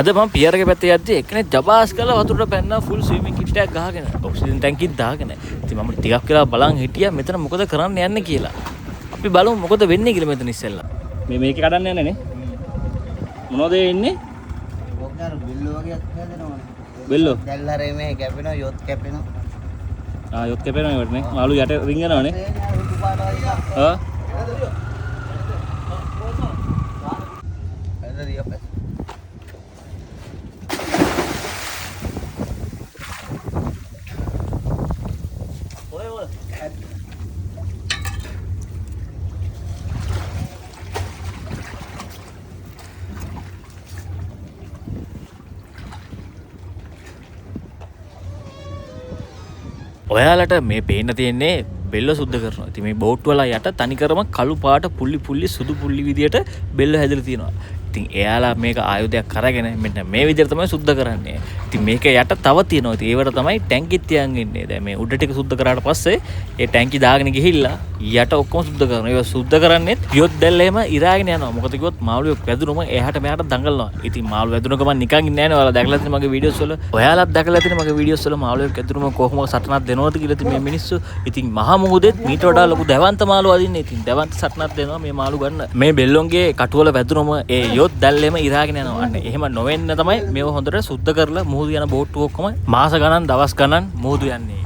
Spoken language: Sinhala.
අද මම පියරක පැත්තේ යද්දි එක්කෙනෙක් ජබාස් කරලා වතුරට පැන්නා ෆුල් ස්විමින් කිට් එකක් ගහගෙන ඔක්සිජන් ටැංකියක් දාගෙන. ඉතින් මම ටිකක් වෙලා බලන් හිටියා මෙතන මොකද කරන්න යන්නේ කියලා. අපි බලමු මොකද වෙන්නේ කියලා මෙතන ඉස්සෙල්ලා. මේක කඩන්න යන්නේ නේ. මොනවද එන්නේ? ඔක්කාර බෙල්ලෝ වගේ හැදෙනවනේ. බෙල්ලෝ. දැල්හරේ මේ කැපෙනවා යොත් කැපෙනවා. යොත් කැපෙනවා ඒවට නේ. මාළු යට රිංගනවනේ. ආ. ඔයාලට මේ පේන්න තියෙන්නේ බෙල්ල සුද්ධ කරනවා. ඉතින් මේ බෝට් වල යට තනිකරම කළු පාට පුල්ලි සුදු පුල්ලි විදියට බෙල්ල හැදලා තියෙනවා. ඉතින් එයාලා මේක ආයුධයක් අරගෙන මෙන්න මේ විදිහට තමයි සුද්ධ කරන්නේ. ඉතින් මේක යට තව තියෙනවා. ඉතින් ඒවට තමයි ටැංකිත් තියන් ඉන්නේ. දැන් මේ උඩ ටික සුද්ධ කරාට පස්සේ ඒ ටැංකි දාගෙන ගිහිල්ලා යට ඔක්කොම සුද්ධ කරනවා. ඒක සුද්ධ කරන්නේත් පියොත් දැල්ලේම ඉරාගෙන යනවා. මොකද කිව්වොත් මාළුවෙක් වැදුනම එහාට මෙහාට දඟලනවා. ඉතින් මාළු වැදුන ගමන් නිකන් ඉන්නේ නැහැ නේ. ඔයාලා දැකලා තියෙන මගේ වීඩියෝස් වල. ඔයාලත් දැකලා තියෙන මගේ වීඩියෝස් වල මාළුවෙක් වැදුනම කොහොමද සටනක් දෙනවද කියලා ඉතින් මේ මිනිස්සු. ඉතින් මහා මුහුදෙත් මීට වඩා ලොකු දැවන්ත මාළු අදින්නේ. ඉතින් දැවන්ත සටනක් දෙනවා මේ මාළු ගන්න. මේ බෙල්ලොන්ගේ කටුවල වැදුනම ඒ යොත් දැල්ලේම ඉරාගෙන යනවා. අන්න එහෙම නොවෙන්න තමයි මේව හොඳට සුද්ධ කරලා මුහුදු යන බෝට්ටු ඔක්කොම මාස ගණන් දවස් ගණන් මුහුදු යන්නේ.